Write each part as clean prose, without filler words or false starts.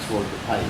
toward the pipe.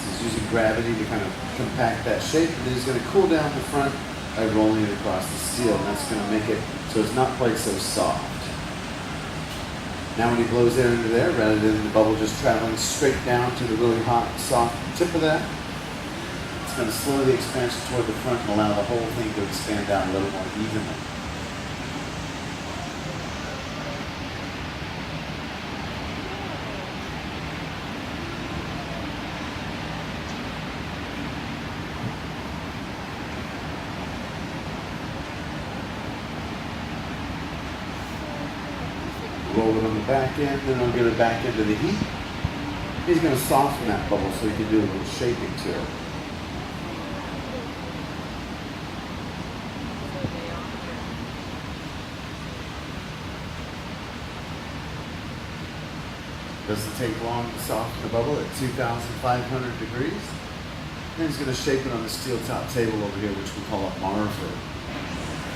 He's using gravity to kind of compact that shape, and then he's going to cool down the front by rolling it across the steel, and that's going to make it so it's not quite so soft. Now when he blows air into there, rather than the bubble just traveling straight down to the really hot, soft tip of that, it's going to slow the expansion toward the front and allow the whole thing to expand out a little more evenly. Roll it on the back end, then I'll get it back into the heat. He's going to soften that bubble so he can do a little shaping to it. Doesn't take long to soften the bubble at 2,500 degrees. Then he's going to shape it on the steel top table over here, which we call a marver.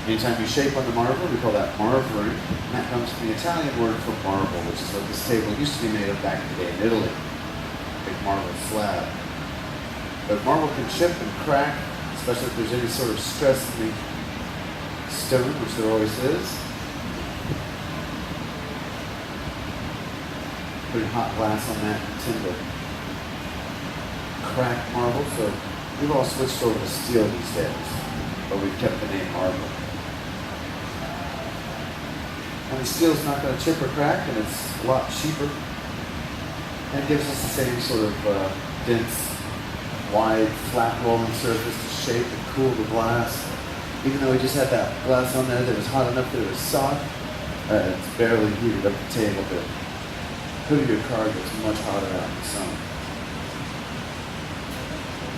Anytime you shape on the marver, we call that marvering, and that comes from the Italian word for marble, which is what this table used to be made of back in the day in Italy. Big marble slab. But marble can chip and crack, especially if there's any sort of stress in the stone, which there always is. Putting hot glass on that can tend to crack marble, so we've all switched over to steel these days, but we've kept the name marble. And the steel's not going to chip or crack, and it's a lot cheaper. And it gives us the same sort of dense, wide, flat rolling surface to shape and cool the glass. Even though we just had that glass on there that was hot enough that it was soft, it's barely heated up the table. The hood of your car gets much hotter out in the sun.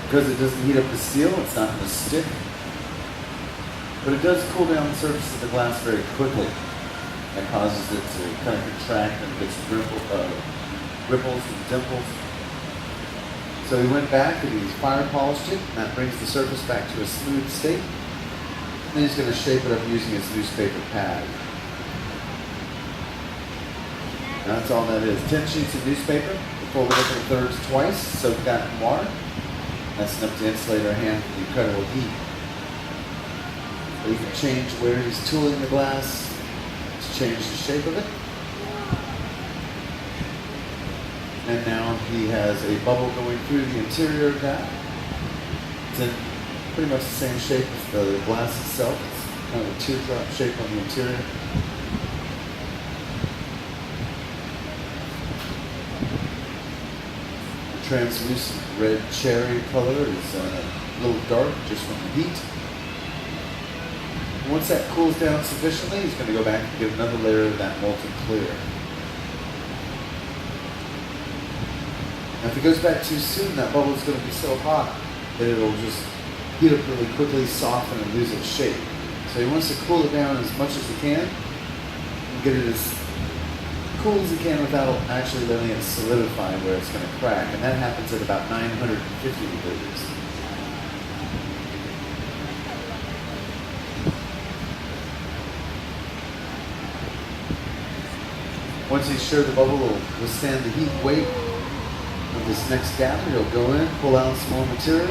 Because it doesn't heat up the steel, it's not going to stick. But it does cool down the surface of the glass very quickly. That causes it to kind of contract and gets ripples and dimples. So he went back and he fire polished it, and that brings the surface back to a smooth state. And then he's going to shape it up using his newspaper pad. And that's all that is. 10 sheets of newspaper, fold it up in thirds twice, soak that in water. That's enough to insulate our hand from the incredible heat. So you can change where he's tooling the glass to change the shape of it. And now he has a bubble going through the interior of that. It's in pretty much the same shape as the glass itself. It's kind of a teardrop shape on the interior. The translucent red cherry color is a little dark just from the heat. Once that cools down sufficiently, he's going to go back and get another layer of that molten clear. Now if it goes back too soon, that bubble is going to be so hot that it'll just heat up really quickly, soften, and lose its shape. So he wants to cool it down as much as he can and get it as cool as he can without actually letting it solidify where it's going to crack. And that happens at about 950 degrees. Once he's sure the bubble will withstand the heat weight of this next gather, he'll go in, pull out some more material.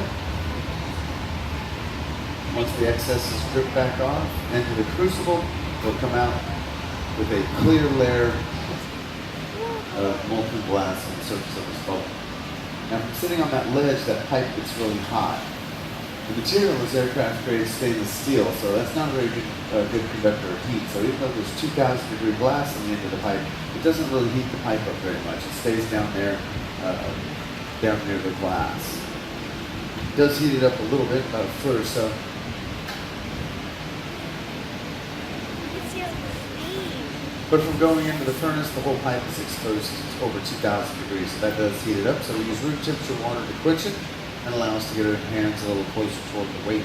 Once the excess is stripped back off, into the crucible, he'll come out with a clear layer of molten glass on the surface of his bubble. Now from sitting on that ledge, that pipe gets really hot. The material is aircraft grade stainless steel, so that's not a very good conductor of heat. So even though there's 2,000 degree glass on the end of the pipe, it doesn't really heat the pipe up very much. It stays down there, down near the glass. It does heat it up a little bit, about a foot or so. But from going into the furnace, the whole pipe is exposed to over 2,000 degrees, so that does heat it up. So we use room temperature water to quench it and allow us to get our hands a little closer toward the weight.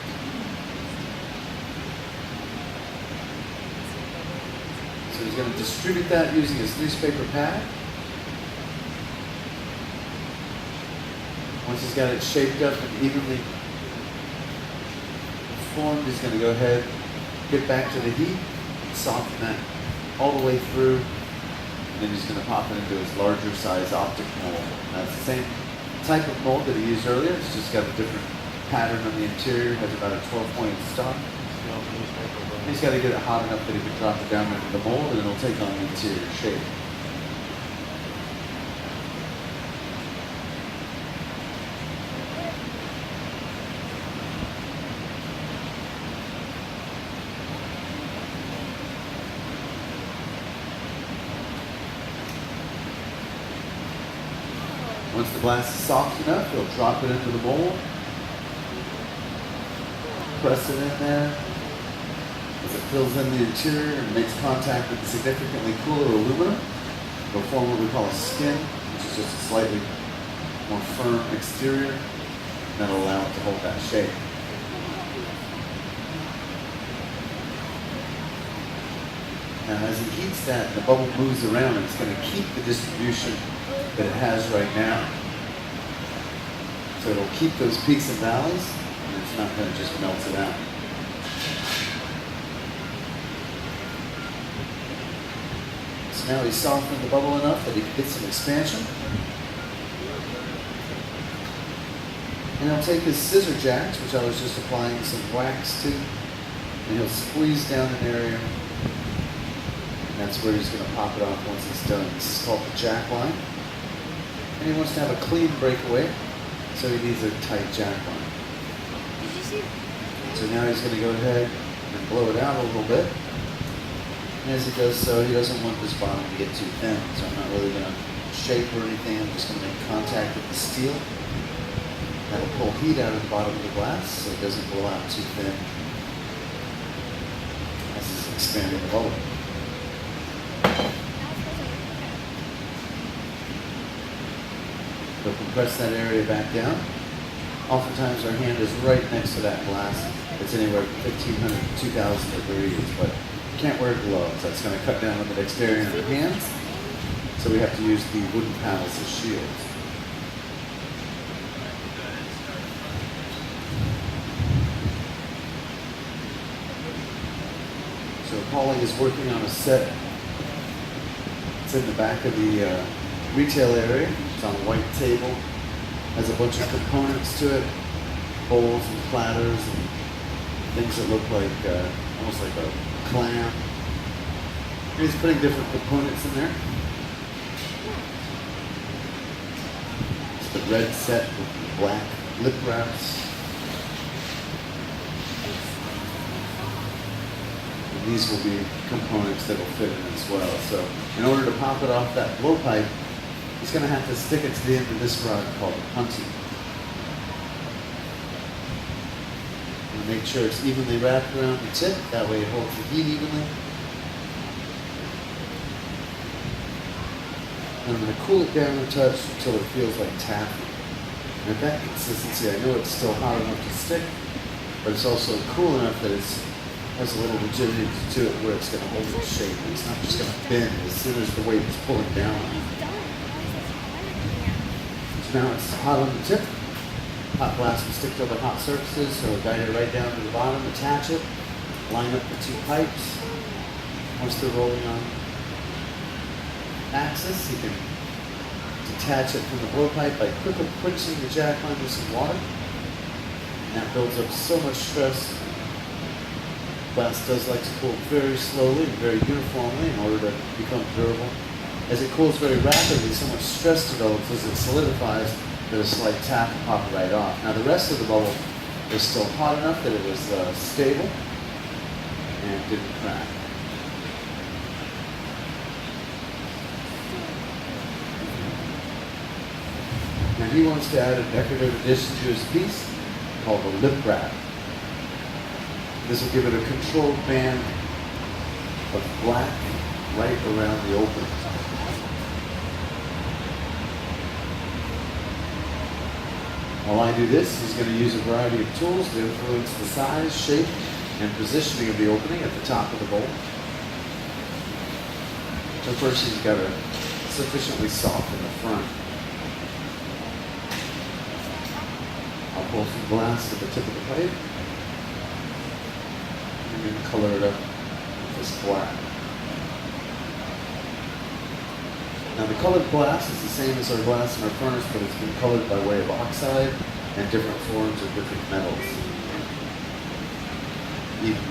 So he's going to distribute that using his newspaper pad. Once he's got it shaped up and evenly formed, he's going to go ahead, get back to the heat, soften that all the way through and then he's going to pop it into his larger size optic mold. That's the same type of mold that he used earlier. It's just got a different pattern on the interior. It has about a 12-point stock. He's got to get it hot enough that he can drop it down into the mold and it'll take on the interior shape. Once the glass is soft enough, he'll drop it into the mold, press it in there. As it fills in the interior and makes contact with the significantly cooler aluminum, it'll form what we call a skin, which is just a slightly more firm exterior, and that'll allow it to hold that shape. Now as he heats that, the bubble moves around and it's going to keep the distribution that it has right now. So it'll keep those peaks and valleys, and it's not going to just melt it out. So now he's softened the bubble enough that he can get some expansion. And he'll take his scissor jacks, which I was just applying some wax to, and he'll squeeze down an area. And that's where he's going to pop it off once it's done. This is called the jack line. And he wants to have a clean breakaway, so he needs a tight jack line. So now he's going to go ahead and blow it out a little bit. And as he does so, he doesn't want this bottom to get too thin, so I'm not really going to shape or anything. I'm just going to make contact with the steel. That'll pull heat out of the bottom of the glass, so it doesn't blow out too thin. This is expanding the bubble. We'll compress that area back down. Oftentimes our hand is right next to that glass. It's anywhere from 1,500 to 2,000 degrees, but you can't wear gloves. That's going to cut down on the dexterity of the hands. So we have to use the wooden paddles as shields. So Paulie is working on a set. It's in the back of the retail area. It's on a white table. Has a bunch of components to it, bowls and platters and things that look like almost like a clam. He's putting different components in there. It's the red set with the black lip wraps. And these will be components that will fit in as well. So in order to pop it off that blowpipe, he's going to have to stick it to the end of this rod called a punty. And make sure it's evenly wrapped around the tip. That way it holds the heat evenly. And I'm going to cool it down a touch until it feels like taffy. And at that consistency, I know it's still hot enough to stick, but it's also cool enough that it has a little rigidity to it where it's going to hold its shape. It's not just going to bend as soon as the weight is pulling down on it. Now it's hot on the tip. Hot glass will stick to the hot surfaces, so guide it right down to the bottom, attach it, line up the two pipes. Once they're rolling on axis, you can detach it from the blowpipe by quickly quenching the jack line with some water. And that builds up so much stress. Glass does like to cool very slowly and very uniformly in order to become durable. As it cools very rapidly, so much stress develops as it solidifies that a slight tap will pop right off. Now the rest of the bubble is still hot enough that it was stable and didn't crack. Now he wants to add a decorative addition to his piece called a lip wrap. This will give it a controlled band of black right around the opening. While I do this, he's going to use a variety of tools to influence the size, shape, and positioning of the opening at the top of the bowl. So first he's got to sufficiently soften the front. I'll pull some glass to the tip of the pipe. And then color it up with this black. Now the colored glass is the same as our glass in our furnace, but it's been colored by way of oxide and different forms of different metals. Even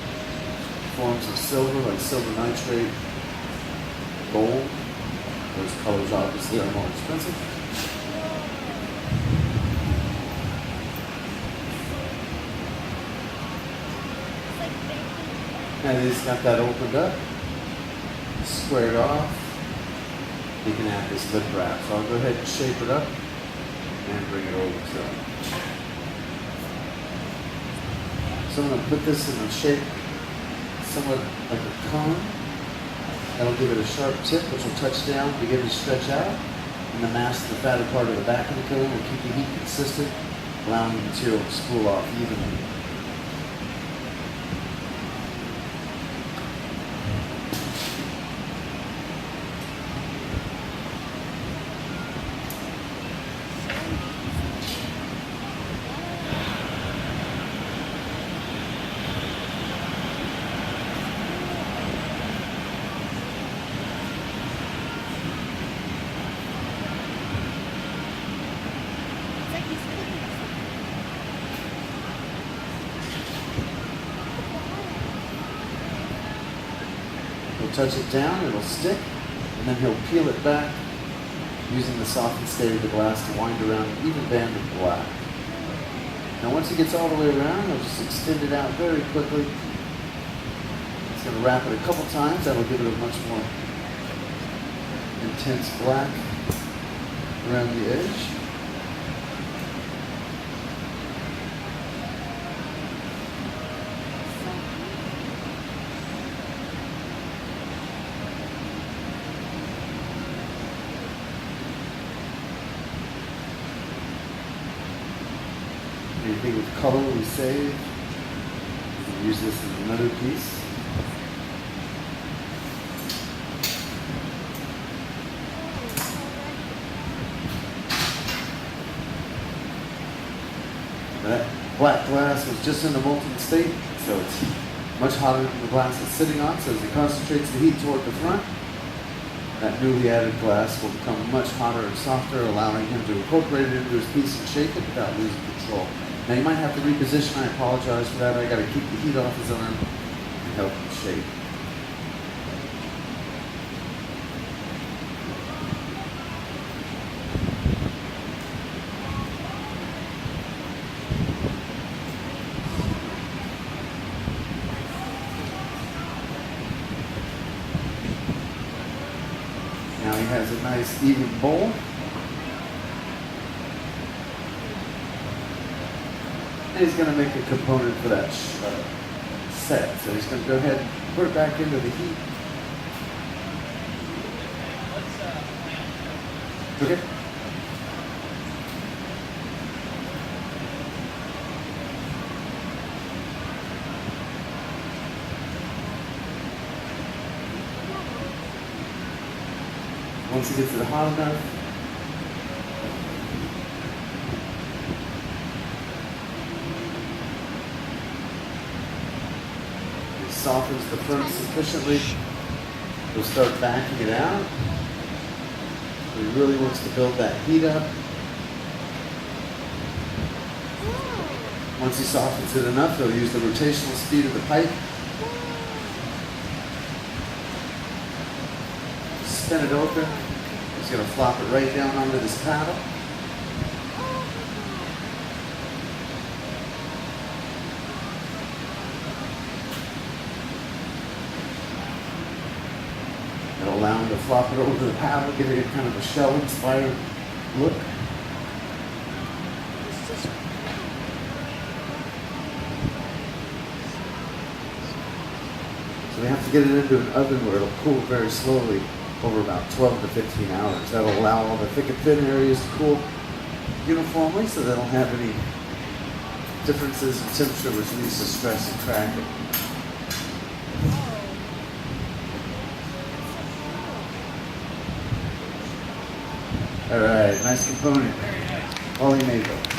forms of silver, like silver nitrate, gold. Those colors obviously are more expensive. Now he's got that opened up, squared off. You can add this lip wrap. So I'll go ahead and shape it up and bring it over to him. So I'm going to put this in a shape somewhat like a cone. That'll give it a sharp tip, which will touch down, begin to stretch out, and the mass of the fatter part of the back of the cone will keep the heat consistent, allowing the material to spool off evenly. He'll touch it down, it'll stick, and then he'll peel it back using the softened state of the glass to wind around an even band of black. Now once he gets all the way around, he'll just extend it out very quickly. He's going to wrap it a couple times, that'll give it a much more intense black around the edge. Anything with color we save. We can use this as another piece. That black glass was just in the molten state, so it's much hotter than the glass it's sitting on. So as it concentrates the heat toward the front, that newly added glass will become much hotter and softer, allowing him to incorporate it into his piece and shake it without losing control. Now you might have to reposition. I apologize for that. I got to keep the heat off his arm and help him shape. Now he has a nice even bowl. And he's going to make a component for that set. So he's going to go ahead and put it back into the heat. Okay. Once it gets it hot enough, softens the furnace sufficiently, we'll start backing it out. So he really wants to build that heat up. Once he softens it enough, he'll use the rotational speed of the pipe. Spin it open. He's going to flop it right down onto this paddle. It'll allow him to flop it over the paddle, giving it kind of a shell-inspired look. So we have to get it into an oven where it'll cool very slowly over about 12 to 15 hours. That'll allow all the thick and thin areas to cool uniformly so they don't have any differences in temperature which leads to stress and cracking. All right, nice component. All he made though.